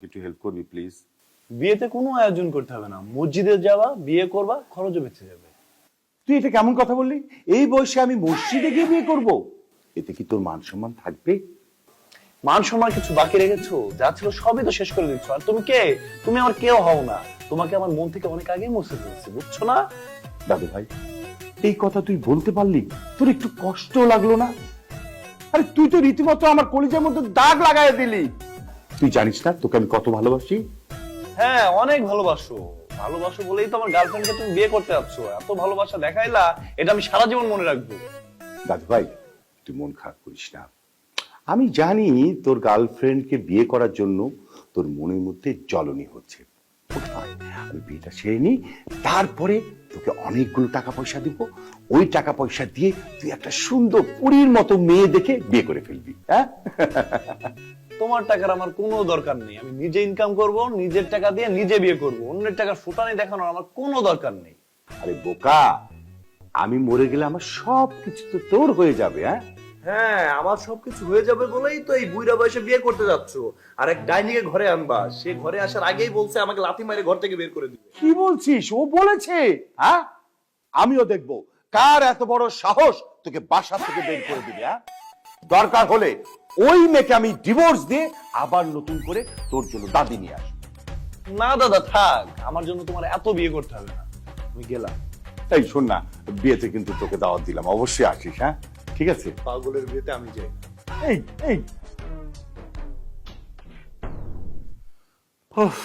একটু হেল্প করবি প্লিজ? বিয়েতে কোনো আয়োজন করতে হবে না, মসজিদে যাওয়া, বিয়ে করবা, খরচও বেঁচে যাবে। তুই এটা কেমন কথা বললি? এই বয়সে আমি মসজিদে গিয়ে বিয়ে করব? এতে কি তোর মান সম্মান থাকবে? মান সম্মান কিছু বাকি রেখেছো? যা ছিল সবই তো শেষ করে দিচ্ছ। আর তুমি কে? তুমি আমার কেউ হও না। তোমাকে আমার মন থেকে অনেক আগেই মুছে ফেলছি, বুঝছো না? দাদু ভাই, এই কথা তুই বলতে পারলি? তোর একটু কষ্ট লাগলো না? আরে তুই তো রীতিমতো আমার কলিজার মধ্যে দাগ লাগাই দিলি। তুই জানিস না তোকে আমি কত ভালোবাসি? হ্যাঁ, অনেক ভালোবাসো। ভালোবাসো বলেই তো আমার গার্লফ্রেন্ডকে তুমি বিয়ে করতে যাচ্ছ। এত ভালোবাসা দেখাইলা, এটা আমি সারা জীবন মনে রাখবো। দাদু ভাই, তুই মন খারাপ করিস না। আমি জানি তোর গার্লফ্রেন্ডকে বিয়ে করার জন্য তোর মনের মধ্যে জ্বলনি হচ্ছে। আমি বিয়েটা সেরে নিই, তারপরে তোকে অনেকগুলো টাকা পয়সা দিব। ওই টাকা পয়সা দিয়ে তুই একটা সুন্দর পরীর মতো মেয়ে দেখে বিয়ে করে ফেলবি। হ্যাঁ? তোমার টাকার আমার কোনো দরকার নেই। আমি নিজে ইনকাম করব, নিজের টাকা দিয়ে নিজে বিয়ে করব। অন্যের টাকার ফুটানি দেখানোর আমার কোনো দরকার নেই। আরে বোকা, আমি মরে গেলে আমার সব কিছু তো তোর হয়ে যাবে। হ্যাঁ হ্যাঁ, আমার সবকিছু হয়ে যাবে বলেই তো এই বুইড়া বয়সে বিয়ে করতে যাচ্ছ। আর এক ডাইনিকে ঘরে আনবা, সে ঘরে আসার আগেই বলছে আমাকে লাথি মারে ঘর থেকে বের করে দিবে। কি বলছিস? ও বলেছে? হ্যাঁ, আমিও দেখবো কার এত বড় সাহস তোকে বাসা থেকে বের করে দিবে। হ্যাঁ, দরকার হলে ওই মেয়েকে আমি ডিভোর্স দিয়ে আবার নতুন করে তোর জন্য দাদি নিয়ে আসবো। না দাদা, থাক। আমার জন্য তোমার এত বিয়ে করতে হবে না। আমি গেলাম। এই শোন না, বিয়েতে কিন্তু তোকে দাওয়াত দিলাম, অবশ্যই আসিস। হ্যাঁ, ঠিক আছে? পাগলের বিয়েতে আমি যাই না। এই এই উফ।